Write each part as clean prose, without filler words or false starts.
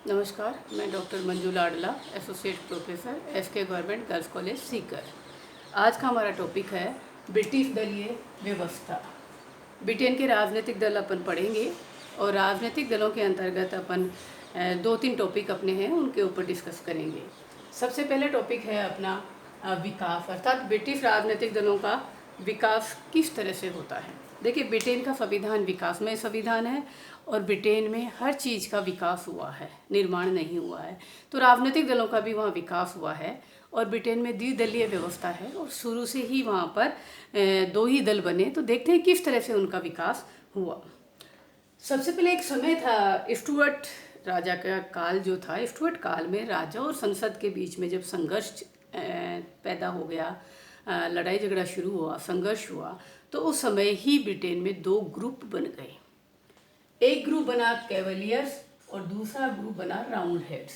नमस्कार, मैं doctor Manju Ladla, associate professor SK government girls college Sikar. आज का हमारा टॉपिक है ब्रिटिश दलीय व्यवस्था। ब्रिटेन के राजनीतिक दल अपन पढ़ेंगे और राजनीतिक दलों के अंतर्गत अपन दो तीन टॉपिक अपने हैं उनके ऊपर डिस्कस करेंगे। सबसे पहले टॉपिक है अपना विकास, अर्थात ब्रिटिश राजनीतिक दलों का विकास किस तरह से होता है। देखिए, ब्रिटेन का संविधान विकासमय संविधान है और ब्रिटेन में हर चीज़ का विकास हुआ है, निर्माण नहीं हुआ है। तो राजनीतिक दलों का भी वहाँ विकास हुआ है और ब्रिटेन में द्विदलीय व्यवस्था है और शुरू से ही वहाँ पर दो ही दल बने। तो देखते हैं किस तरह से उनका विकास हुआ। सबसे पहले एक समय था स्टुअर्ट राजा का काल जो था। स्टुअर्ट काल में राजा और संसद के बीच में जब संघर्ष पैदा हो गया, लड़ाई झगड़ा शुरू हुआ, संघर्ष हुआ, तो उस समय ही ब्रिटेन में दो ग्रुप बन गए। एक ग्रुप बना कैवलियर्स और दूसरा ग्रुप बना राउंड हेड्स।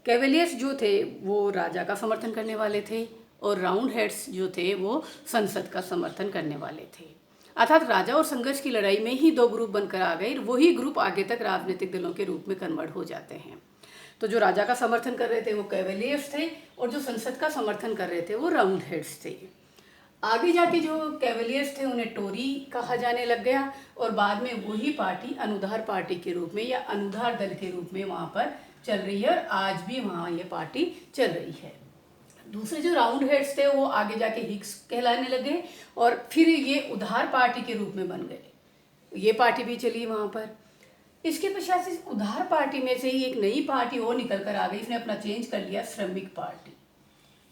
कैवलियर्स जो थे वो राजा का समर्थन करने वाले थे और राउंड हेड्स जो थे वो संसद का समर्थन करने वाले थे। अर्थात राजा और संघर्ष की लड़ाई में ही दो ग्रुप बनकर आ गए। वही ग्रुप आगे तक राजनीतिक दलों के रूप में कन्वर्ट हो जाते हैं। तो जो राजा का समर्थन कर रहे थे वो कैवलियर्स थे और जो संसद का समर्थन कर रहे थे वो राउंड हेड्स थे। आगे जाके जो कैवलियर्स थे उन्हें टोरी कहा जाने लग गया और बाद में वही पार्टी अनुधार पार्टी के रूप में या अनुधार दल के रूप में वहाँ पर चल रही है और आज भी वहाँ ये पार्टी चल रही है। दूसरे जो राउंड हेड्स थे वो आगे जाके हिग्स कहलाने लगे और फिर ये उधार पार्टी के रूप में बन गए। ये पार्टी भी चली वहाँ पर। इसके पश्चात से उधार पार्टी में से ही एक नई पार्टी और निकल कर आ गई। इसने अपना चेंज कर लिया, श्रमिक पार्टी।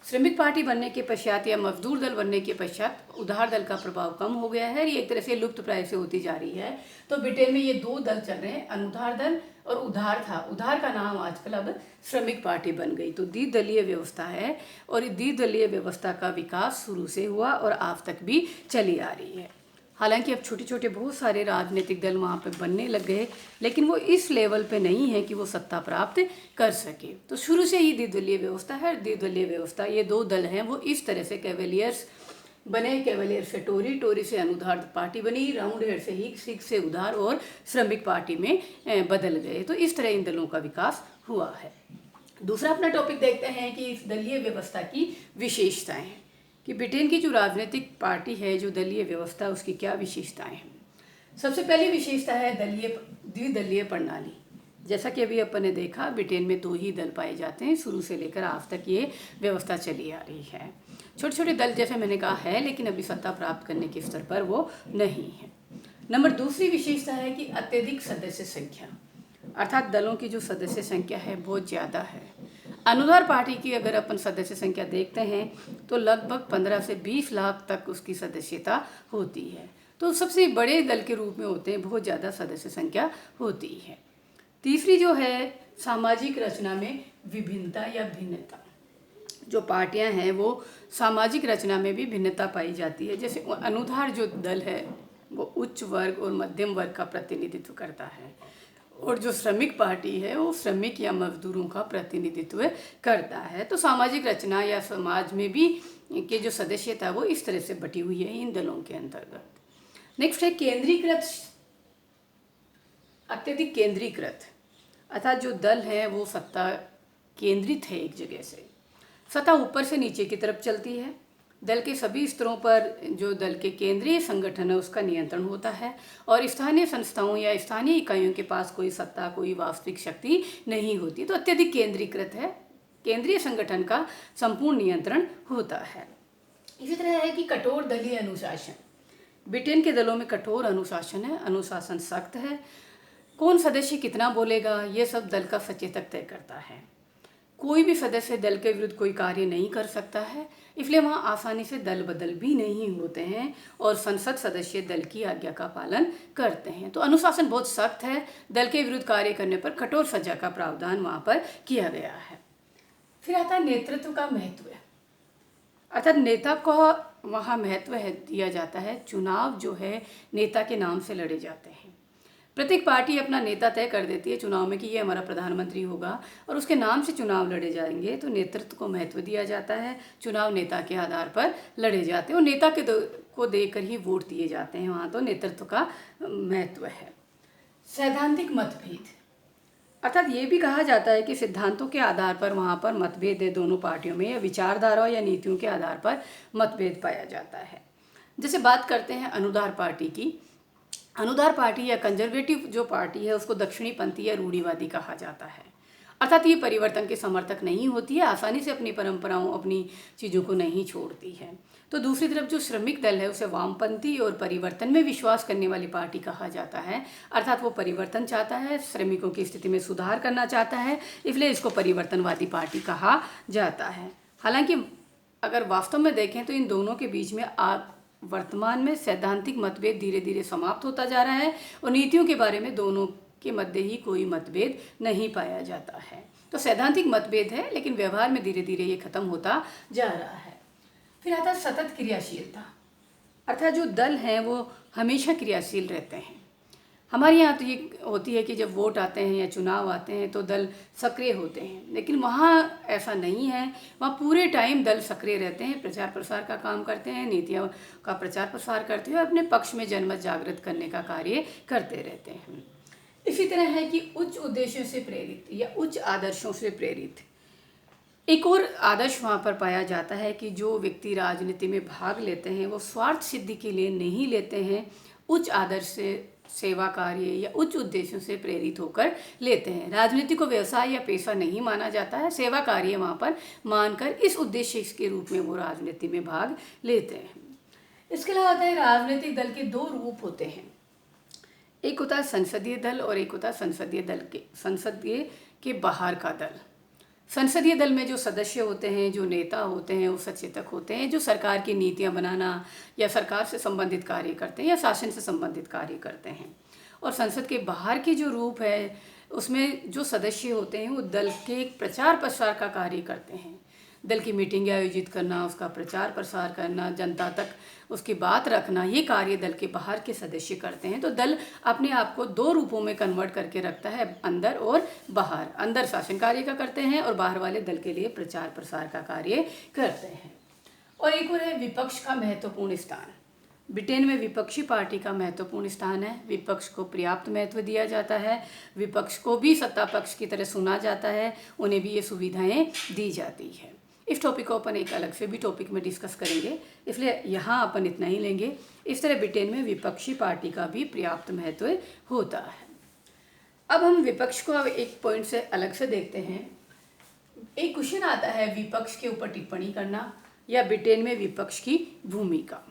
श्रमिक पार्टी बनने के पश्चात या मजदूर दल बनने के पश्चात उधार दल का प्रभाव कम हो गया है। ये एक तरह से लुप्त प्राय से होती जा रही है। तो ब्रिटेन में ये दो दल चल रहे हैं, अनुधार दल और उधार था। उधार का नाम आजकल अब श्रमिक पार्टी बन गई। तो द्विदलीय व्यवस्था है और द्विदलीय व्यवस्था का विकास शुरू से हुआ और आज तक भी चली आ रही है। हालांकि अब छोटे छोटे बहुत सारे राजनीतिक दल वहाँ पे बनने लग गए, लेकिन वो इस लेवल पे नहीं है कि वो सत्ता प्राप्त कर सके। तो शुरू से ही द्विदलीय व्यवस्था है। द्विदलीय व्यवस्था, ये दो दल हैं वो इस तरह से कैवलियर्स बने, कैवलियर से टोरी, टोरी से अनुधार पार्टी बनी, राउंड हेड से हिग्स, हिग्स से उधार और श्रमिक पार्टी में बदल गए। तो इस तरह इन दलों का विकास हुआ है। दूसरा अपना टॉपिक देखते हैं कि इस दलीय व्यवस्था की विशेषताएं हैं कि ब्रिटेन की जो राजनीतिक पार्टी है, जो दलीय व्यवस्था, उसकी क्या विशेषताएं हैं। सबसे पहली विशेषता है द्विदलीय प्रणाली। जैसा कि अभी अपन ने देखा, ब्रिटेन में दो ही दल पाए जाते हैं। शुरू से लेकर आज तक ये व्यवस्था चली आ रही है। छोटे छोटे दल जैसे मैंने कहा है, लेकिन अभी सत्ता प्राप्त करने के स्तर पर वो नहीं है। नंबर दूसरी विशेषता है कि अत्यधिक सदस्य संख्या, अर्थात दलों की जो सदस्य संख्या है बहुत ज़्यादा है। अनुधार पार्टी की अगर अपन सदस्य संख्या देखते हैं तो लगभग 15 से 20 लाख तक उसकी सदस्यता होती है। तो सबसे बड़े दल के रूप में होते हैं, बहुत ज़्यादा सदस्य संख्या होती है। तीसरी जो है सामाजिक रचना में विभिन्नता या भिन्नता। जो पार्टियां हैं वो सामाजिक रचना में भी भिन्नता पाई जाती है। जैसे अनुधार जो दल है वो उच्च वर्ग और मध्यम वर्ग का प्रतिनिधित्व करता है और जो श्रमिक पार्टी है वो श्रमिक या मजदूरों का प्रतिनिधित्व करता है। तो सामाजिक रचना या समाज में भी के जो सदस्यता वो इस तरह से बटी हुई है इन दलों के अंतर्गत। नेक्स्ट है केंद्रीकृत, अत्यधिक केंद्रीकृत, अर्थात जो दल है वो सत्ता केंद्रित है एक जगह से। सत्ता ऊपर से नीचे की तरफ चलती है। दल के सभी स्तरों पर जो दल के केंद्रीय संगठन है उसका नियंत्रण होता है और स्थानीय संस्थाओं या स्थानीय इकाइयों के पास कोई सत्ता, कोई वास्तविक शक्ति नहीं होती। तो अत्यधिक केंद्रीकृत है, केंद्रीय संगठन का संपूर्ण नियंत्रण होता है। इसी तरह है कि कठोर दलीय अनुशासन। ब्रिटेन के दलों में कठोर अनुशासन है, अनुशासन सख्त है। कौन सदस्य कितना बोलेगा ये सब दल का सचेतक तय करता है। कोई भी सदस्य दल के विरुद्ध कोई कार्य नहीं कर सकता है, इसलिए वहाँ आसानी से दल बदल भी नहीं होते हैं और संसद सदस्य दल की आज्ञा का पालन करते हैं। तो अनुशासन बहुत सख्त है। दल के विरुद्ध कार्य करने पर कठोर सजा का प्रावधान वहाँ पर किया गया है। फिर आता है नेतृत्व का महत्व, अर्थात नेता को वहाँ महत्व दिया जाता है। चुनाव जो है नेता के नाम से लड़े जाते हैं। प्रत्येक पार्टी अपना नेता तय कर देती है चुनाव में कि ये हमारा प्रधानमंत्री होगा और उसके नाम से चुनाव लड़े जाएंगे। तो नेतृत्व को महत्व दिया जाता है। चुनाव नेता के आधार पर लड़े जाते हैं और नेता के को देकर ही वोट दिए जाते हैं। वहाँ तो नेतृत्व का महत्व है। सैद्धांतिक मतभेद, अर्थात ये भी कहा जाता है कि सिद्धांतों के आधार पर वहाँ पर मतभेद है दोनों पार्टियों में, या विचारधारा या नीतियों के आधार पर मतभेद पाया जाता है। जैसे बात करते हैं अनुदार पार्टी की। अनुदार पार्टी या कंजर्वेटिव जो पार्टी है उसको दक्षिणी पंथी या रूढ़िवादी कहा जाता है। अर्थात ये परिवर्तन के समर्थक नहीं होती है, आसानी से अपनी परंपराओं, अपनी चीज़ों को नहीं छोड़ती है। तो दूसरी तरफ जो श्रमिक दल है उसे वामपंथी और परिवर्तन में विश्वास करने वाली पार्टी कहा जाता है। अर्थात वो परिवर्तन चाहता है, श्रमिकों की स्थिति में सुधार करना चाहता है, इसलिए इसको परिवर्तनवादी पार्टी कहा जाता है। हालांकि अगर वास्तव में देखें तो इन दोनों के बीच में वर्तमान में सैद्धांतिक मतभेद धीरे धीरे समाप्त होता जा रहा है और नीतियों के बारे में दोनों के मध्य ही कोई मतभेद नहीं पाया जाता है। तो सैद्धांतिक मतभेद है, लेकिन व्यवहार में धीरे धीरे ये खत्म होता जा रहा है। फिर आता है सतत क्रियाशीलता। अर्थात जो दल हैं वो हमेशा क्रियाशील रहते हैं। हमारे यहाँ तो ये होती है कि जब वोट आते हैं या चुनाव आते हैं तो दल सक्रिय होते हैं, लेकिन वहाँ ऐसा नहीं है। वहाँ पूरे टाइम दल सक्रिय रहते हैं, प्रचार प्रसार का काम करते हैं, नीतियों का प्रचार प्रसार करते हैं और अपने पक्ष में जनमत जागृत करने का कार्य करते रहते हैं। इसी तरह है कि उच्च उद्देश्यों से प्रेरित या उच्च आदर्शों से प्रेरित एक और आदर्श वहाँ पर पाया जाता है कि जो व्यक्ति राजनीति में भाग लेते हैं वो स्वार्थ सिद्धि के लिए नहीं लेते हैं, उच्च आदर्श से, सेवा कार्य या उच्च उद्देश्यों से प्रेरित होकर लेते हैं। राजनीति को व्यवसाय या पेशा नहीं माना जाता है, सेवा कार्य वहाँ पर मानकर इस उद्देश्य के रूप में वो राजनीति में भाग लेते हैं। इसके अलावा आता है राजनीतिक दल के दो रूप होते हैं, एक होता है संसदीय दल और एक होता है संसदीय के बाहर का दल। संसदीय दल में जो सदस्य होते हैं, जो नेता होते हैं, वो सचेतक होते हैं, जो सरकार की नीतियां बनाना या सरकार से संबंधित कार्य करते हैं या शासन से संबंधित कार्य करते हैं। और संसद के बाहर के जो रूप है उसमें जो सदस्य होते हैं वो दल के प्रचार प्रसार का कार्य करते हैं। दल की मीटिंग आयोजित करना, उसका प्रचार प्रसार करना, जनता तक उसकी बात रखना, ये कार्य दल के बाहर के सदस्य करते हैं। तो दल अपने आप को दो रूपों में कन्वर्ट करके रखता है, अंदर और बाहर। अंदर शासन कार्य का करते हैं और बाहर वाले दल के लिए प्रचार प्रसार का कार्य करते हैं। और एक और है विपक्ष का महत्वपूर्ण स्थान। ब्रिटेन में विपक्षी पार्टी का महत्वपूर्ण स्थान है। विपक्ष को पर्याप्त महत्व दिया जाता है, विपक्ष को भी सत्ता पक्ष की तरह सुना जाता है, उन्हें भी ये सुविधाएं दी जाती है। इस टॉपिक को अपन एक अलग से भी टॉपिक में डिस्कस करेंगे, इसलिए यहाँ अपन इतना ही लेंगे। इस तरह ब्रिटेन में विपक्षी पार्टी का भी पर्याप्त महत्व होता है। अब हम विपक्ष को अब एक पॉइंट से अलग से देखते हैं। एक क्वेश्चन आता है विपक्ष के ऊपर टिप्पणी करना या ब्रिटेन में विपक्ष की भूमिका,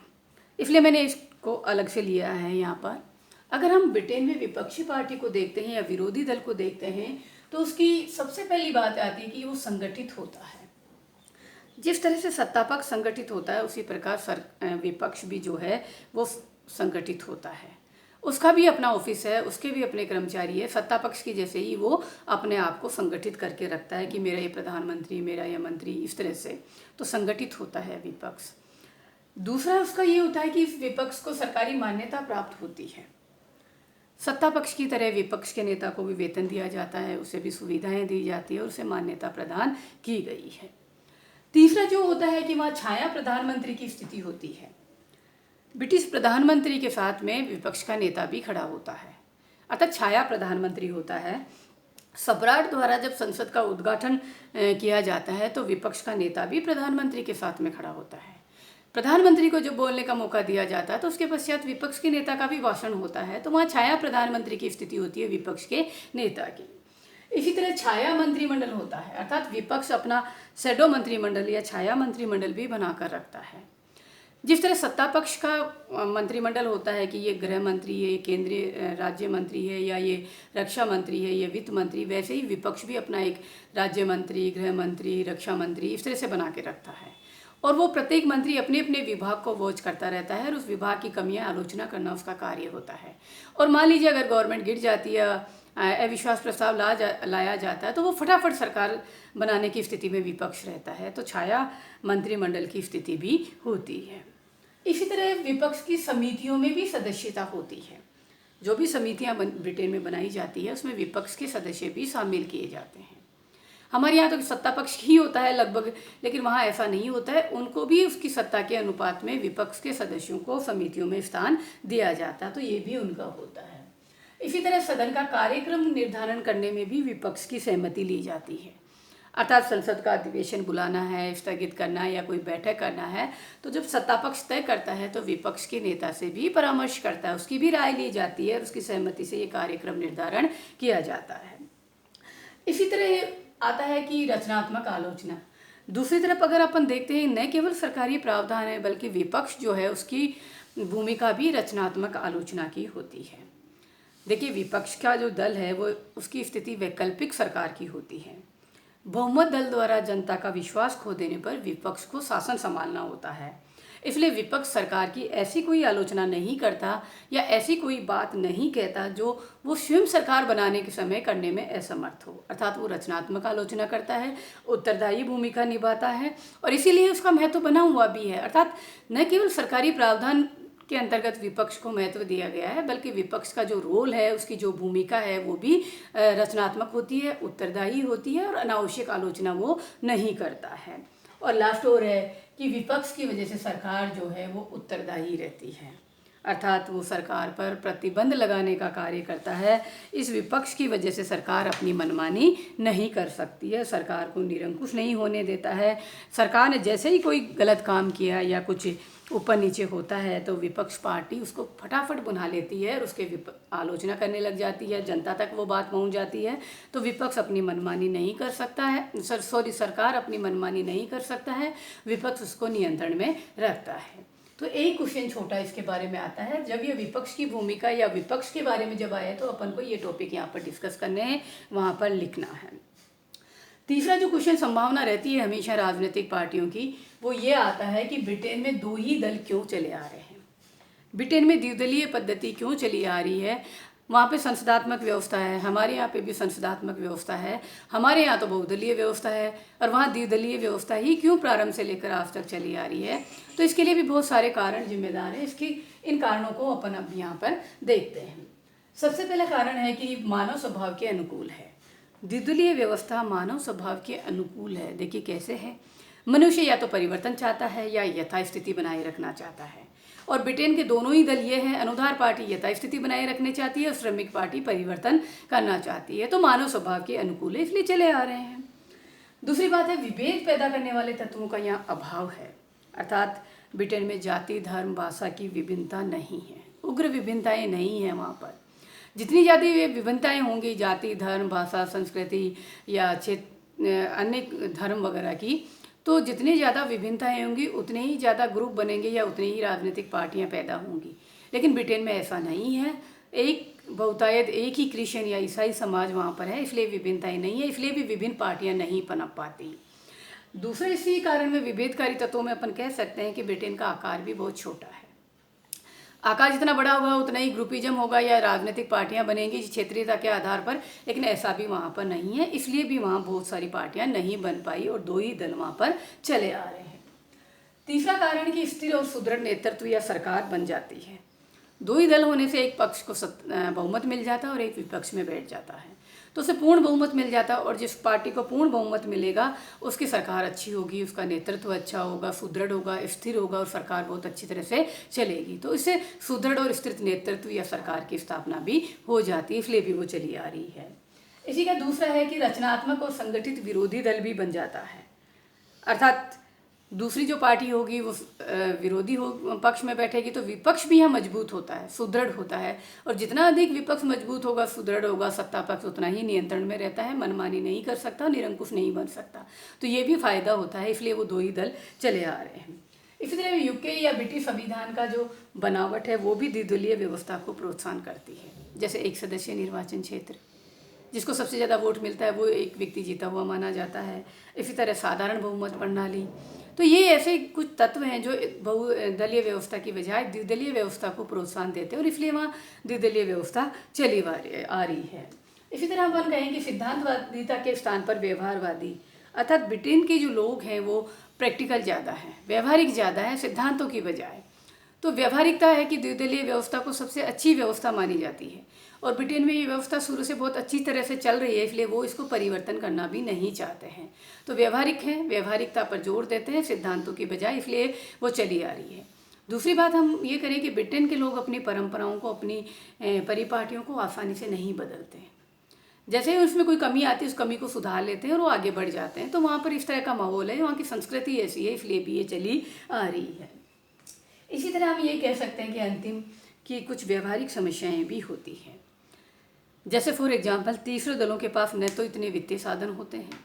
इसलिए मैंने इसको अलग से लिया है यहाँ पर। अगर हम ब्रिटेन में विपक्षी पार्टी को देखते हैं या विरोधी दल को देखते हैं तो उसकी सबसे पहली बात आती है कि वो संगठित होता है। जिस तरह से सत्ता पक्ष संगठित होता है उसी प्रकार विपक्ष भी जो है वो संगठित होता है। उसका भी अपना ऑफिस है, उसके भी अपने कर्मचारी है। सत्ता पक्ष की जैसे ही वो अपने आप को संगठित करके रखता है कि मेरा ये प्रधानमंत्री, मेरा ये मंत्री, इस तरह से तो संगठित होता है विपक्ष। दूसरा उसका ये होता है कि इस विपक्ष को सरकारी मान्यता प्राप्त होती है। सत्ता पक्ष की तरह विपक्ष के नेता को भी वेतन दिया जाता है, उसे भी सुविधाएं दी जाती है और उसे मान्यता प्रदान की गई है। तीसरा जो होता है कि वहाँ छाया प्रधानमंत्री की स्थिति होती है। ब्रिटिश प्रधानमंत्री के साथ में विपक्ष का नेता भी खड़ा होता है, अर्थात छाया प्रधानमंत्री होता है। सम्राट द्वारा जब संसद का उद्घाटन किया जाता है तो विपक्ष का नेता भी प्रधानमंत्री के साथ में खड़ा होता है। प्रधानमंत्री को जब बोलने का मौका दिया जाता है तो उसके पश्चात विपक्ष के नेता का भी भाषण होता है, तो वहाँ छाया प्रधानमंत्री की स्थिति होती है विपक्ष के नेता की। इसी तरह छाया मंत्रिमंडल होता है, अर्थात विपक्ष अपना शैडो मंत्रिमंडल या छाया मंत्रिमंडल भी बनाकर रखता है। जिस तरह सत्ता पक्ष का मंत्रिमंडल होता है कि ये गृह मंत्री है, ये केंद्रीय राज्य मंत्री है, या ये रक्षा मंत्री है, ये वित्त मंत्री, वैसे ही विपक्ष भी अपना एक राज्य मंत्री, गृह मंत्री, रक्षा मंत्री इस तरह से बना के रखता है। और वो प्रत्येक मंत्री अपने अपने विभाग को वॉच करता रहता है और उस विभाग की कमियां आलोचना करना उसका कार्य होता है। और मान लीजिए अगर गवर्नमेंट गिर जाती है, अविश्वास प्रस्ताव लाया जाता है तो वो फटाफट सरकार बनाने की स्थिति में विपक्ष रहता है, तो छाया मंत्रिमंडल की स्थिति भी होती है। इसी तरह विपक्ष की समितियों में भी सदस्यता होती है। जो भी समितियां ब्रिटेन में बनाई जाती है उसमें विपक्ष के सदस्य भी शामिल किए जाते हैं। हमारे यहाँ तो सत्ता पक्ष ही होता है लगभग, लेकिन वहाँ ऐसा नहीं होता है, उनको भी उसकी सत्ता के अनुपात में विपक्ष के सदस्यों को समितियों में स्थान दिया जाता है, तो ये भी उनका होता है। इसी तरह सदन का कार्यक्रम निर्धारण करने में भी विपक्ष की सहमति ली जाती है। अर्थात संसद का अधिवेशन बुलाना है, स्थगित करना है या कोई बैठक करना है, तो जब सत्ता पक्ष तय करता है तो विपक्ष के नेता से भी परामर्श करता है, उसकी भी राय ली जाती है और उसकी सहमति से ये कार्यक्रम निर्धारण किया जाता है। इसी तरह आता है कि रचनात्मक आलोचना। दूसरी तरफ अगर अपन देखते हैं, न केवल सरकारी प्रावधान है बल्कि विपक्ष जो है उसकी भूमिका भी रचनात्मक आलोचना की होती है। देखिए, विपक्ष का जो दल है वो उसकी स्थिति वैकल्पिक सरकार की होती है। बहुमत दल द्वारा जनता का विश्वास खो देने पर विपक्ष को शासन संभालना होता है, इसलिए विपक्ष सरकार की ऐसी कोई आलोचना नहीं करता या ऐसी कोई बात नहीं कहता जो वो स्वयं सरकार बनाने के समय करने में असमर्थ हो। अर्थात वो रचनात्मक आलोचना करता है, उत्तरदायी भूमिका निभाता है और इसीलिए उसका महत्व बना हुआ भी है। अर्थात न केवल सरकारी प्रावधान के अंतर्गत विपक्ष को महत्व दिया गया है, बल्कि विपक्ष का जो रोल है, उसकी जो भूमिका है वो भी रचनात्मक होती है, उत्तरदायी होती है और अनावश्यक आलोचना वो नहीं करता है। और लास्ट और है कि विपक्ष की वजह से सरकार जो है वो उत्तरदायी रहती है, अर्थात वो सरकार पर प्रतिबंध लगाने का कार्य करता है। इस विपक्ष की वजह से सरकार अपनी मनमानी नहीं कर सकती है, सरकार को निरंकुश नहीं होने देता है। सरकार ने जैसे ही कोई गलत काम किया या कुछ ऊपर नीचे होता है तो विपक्ष पार्टी उसको फटाफट बुला लेती है और उसके आलोचना करने लग जाती है, जनता तक वो बात पहुंच जाती है। तो विपक्ष अपनी मनमानी नहीं कर सकता है, सरकार अपनी मनमानी नहीं कर सकता है, विपक्ष उसको नियंत्रण में रखता है। तो एक क्वेश्चन छोटा इसके बारे में आता है, जब ये विपक्ष की भूमिका या विपक्ष के बारे में जब आया तो अपन को ये टॉपिक यहाँ पर डिस्कस करने हैं, वहाँ पर लिखना है। तीसरा जो क्वेश्चन संभावना रहती है हमेशा राजनीतिक पार्टियों की, वो ये आता है कि ब्रिटेन में दो ही दल क्यों चले आ रहे हैं, ब्रिटेन में द्विदलीय पद्धति क्यों चली आ रही है। वहाँ पे संसदात्मक व्यवस्था है, हमारे यहाँ पे भी संसदात्मक व्यवस्था है, हमारे यहाँ तो बहुदलीय व्यवस्था है और वहाँ द्विदलीय व्यवस्था ही क्यों प्रारंभ से लेकर आज तक चली आ रही है। तो इसके लिए भी बहुत सारे कारण जिम्मेदार हैं। इन कारणों को अपन अब यहाँ पर देखते हैं। सबसे पहला कारण है कि मानव स्वभाव के अनुकूल है। द्विदलीय व्यवस्था मानव स्वभाव के अनुकूल है। देखिए कैसे है, मनुष्य या तो परिवर्तन चाहता है या यथास्थिति बनाए रखना चाहता है, और ब्रिटेन के दोनों ही दल ये हैं, अनुधार पार्टी यथास्थिति बनाए रखने चाहती है और श्रमिक पार्टी परिवर्तन करना चाहती है। तो मानव स्वभाव के अनुकूल है, इसलिए चले आ रहे हैं। दूसरी बात है, विभेद पैदा करने वाले तत्वों का यहाँ अभाव है, अर्थात ब्रिटेन में जाति, धर्म, भाषा की विभिन्नता नहीं है, उग्र विभिन्नताएं नहीं है। वहाँ पर जितनी ज़्यादा ये विभिन्नताएं होंगी, जाति, धर्म, भाषा, संस्कृति या अन्य धर्म वगैरह की, तो जितनी ज़्यादा विभिन्नताएं होंगी उतने ही ज़्यादा ग्रुप बनेंगे या उतनी ही राजनीतिक पार्टियां पैदा होंगी। लेकिन ब्रिटेन में ऐसा नहीं है, एक बहुतायत, एक ही क्रिश्चियन या ईसाई समाज वहाँ पर है, इसलिए विभिन्नताएं नहीं है, इसलिए भी विभिन्न पार्टियां नहीं पनप पाती। दूसरे इसी कारण में विभेदकारी तत्वों में अपन कह सकते हैं कि ब्रिटेन का आकार भी बहुत छोटा है। आकार जितना बड़ा होगा उतना ही ग्रुपिज्म होगा या राजनीतिक पार्टियां बनेंगी क्षेत्रीयता के आधार पर, लेकिन ऐसा भी वहाँ पर नहीं है, इसलिए भी वहाँ बहुत सारी पार्टियां नहीं बन पाई और दो ही दल वहाँ पर चले आ रहे हैं। तीसरा कारण कि स्थिर और सुदृढ़ नेतृत्व या सरकार बन जाती है। दो ही दल होने से एक पक्ष को बहुमत मिल जाता है और एक विपक्ष में बैठ जाता है, तो उसे पूर्ण बहुमत मिल जाता है और जिस पार्टी को पूर्ण बहुमत मिलेगा उसकी सरकार अच्छी होगी, उसका नेतृत्व अच्छा होगा, सुदृढ़ होगा, स्थिर होगा और सरकार बहुत अच्छी तरह से चलेगी। तो इससे सुदृढ़ और स्थिर नेतृत्व या सरकार की स्थापना भी हो जाती है, इसलिए भी वो चली आ रही है। इसी का दूसरा है कि रचनात्मक और संगठित विरोधी दल भी बन जाता है, अर्थात दूसरी जो पार्टी होगी वो विरोधी पक्ष में बैठेगी तो विपक्ष भी यहाँ मजबूत होता है, सुदृढ़ होता है, और जितना अधिक विपक्ष मजबूत होगा, सुदृढ़ होगा, सत्ता पक्ष उतना ही नियंत्रण में रहता है, मनमानी नहीं कर सकता, निरंकुश नहीं बन सकता। तो ये भी फायदा होता है, इसलिए वो दो ही दल चले आ रहे हैं। इसी तरह यूके या ब्रिटिश संविधान का जो बनावट है वो भी द्विदलीय व्यवस्था को प्रोत्साहन करती है। जैसे एक सदस्यीय निर्वाचन क्षेत्र, जिसको सबसे ज़्यादा वोट मिलता है वो एक व्यक्ति जीता हुआ माना जाता है। इसी तरह साधारण बहुमत प्रणाली, तो ये ऐसे कुछ तत्व हैं जो बहुदलीय व्यवस्था की बजाय द्विदलीय व्यवस्था को प्रोत्साहन देते हैं और इसलिए वहाँ द्विदलीय व्यवस्था चली आ रही है। इसी तरह हम कहें कि सिद्धांतवादिता के स्थान पर व्यवहारवादी, अर्थात ब्रिटेन के जो लोग हैं वो प्रैक्टिकल ज़्यादा हैं, व्यवहारिक ज़्यादा है सिद्धांतों की बजाय। तो व्यवहारिकता है कि द्विदलीय व्यवस्था को सबसे अच्छी व्यवस्था मानी जाती है और ब्रिटेन में ये व्यवस्था शुरू से बहुत अच्छी तरह से चल रही है, इसलिए वो इसको परिवर्तन करना भी नहीं चाहते हैं। तो व्यवहारिक हैं, व्यवहारिकता पर जोर देते हैं सिद्धांतों की बजाय, इसलिए वो चली आ रही है। दूसरी बात हम ये करें कि ब्रिटेन के लोग अपनी परंपराओं को, अपनी परिपाटियों को आसानी से नहीं बदलते हैं। जैसे ही उसमें कोई कमी आती है उस कमी को सुधार लेते हैं और वो आगे बढ़ जाते हैं। तो वहाँ पर इस तरह का माहौल है, वहाँ की संस्कृति ऐसी है, इसलिए भी ये चली आ रही है। इसी तरह हम ये कह सकते हैं कि अंतिम की कुछ व्यवहारिक समस्याएं भी होती हैं। जैसे फॉर एग्जांपल तीसरे दलों के पास न तो इतने वित्तीय साधन होते हैं,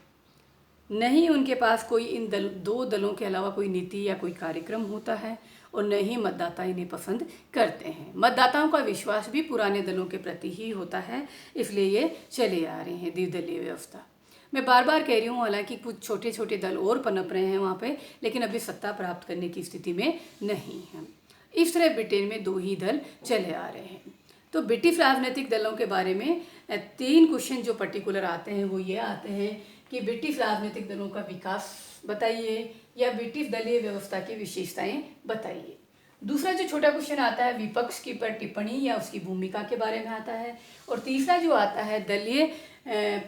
न ही उनके पास कोई इन दो दलों के अलावा कोई नीति या कोई कार्यक्रम होता है, और न ही मतदाता इन्हें पसंद करते हैं। मतदाताओं का विश्वास भी पुराने दलों के प्रति ही होता है, इसलिए ये चले आ रहे हैं द्विदलीय व्यवस्था। मैं बार बार कह रही हूँ, हालांकि कुछ छोटे छोटे दल और पनप रहे हैं वहाँ पे, लेकिन अभी सत्ता प्राप्त करने की स्थिति में नहीं है। इस तरह ब्रिटेन में 2 ही दल चले आ रहे हैं। तो ब्रिटिश राजनीतिक दलों के बारे में 3 क्वेश्चन जो पर्टिकुलर आते हैं वो ये आते हैं कि ब्रिटिश राजनीतिक दलों का विकास बताइए या ब्रिटिश दलीय व्यवस्था की विशेषताएं बताइए। दूसरा जो छोटा क्वेश्चन आता है विपक्ष की पर टिप्पणी या उसकी भूमिका के बारे में आता है। और तीसरा जो आता है दलीय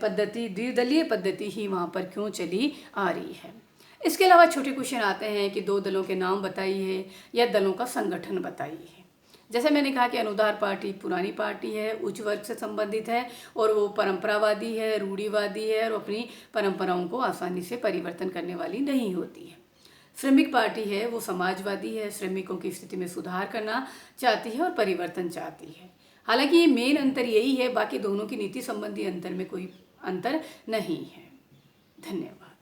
पद्धति, द्विदलीय पद्धति ही वहाँ पर क्यों चली आ रही है। इसके अलावा छोटे क्वेश्चन आते हैं कि 2 दलों के नाम बताइए या दलों का संगठन बताइए। जैसे मैंने कहा कि अनुदार पार्टी पुरानी पार्टी है, उच्च वर्ग से संबंधित है और वो परंपरावादी है, रूढ़िवादी है और अपनी परंपराओं को आसानी से परिवर्तन करने वाली नहीं होती है। श्रमिक पार्टी है, वो समाजवादी है, श्रमिकों की स्थिति में सुधार करना चाहती है और परिवर्तन चाहती है। हालांकि ये मेन अंतर यही है, बाकी दोनों की नीति संबंधी अंतर में कोई अंतर नहीं है। धन्यवाद।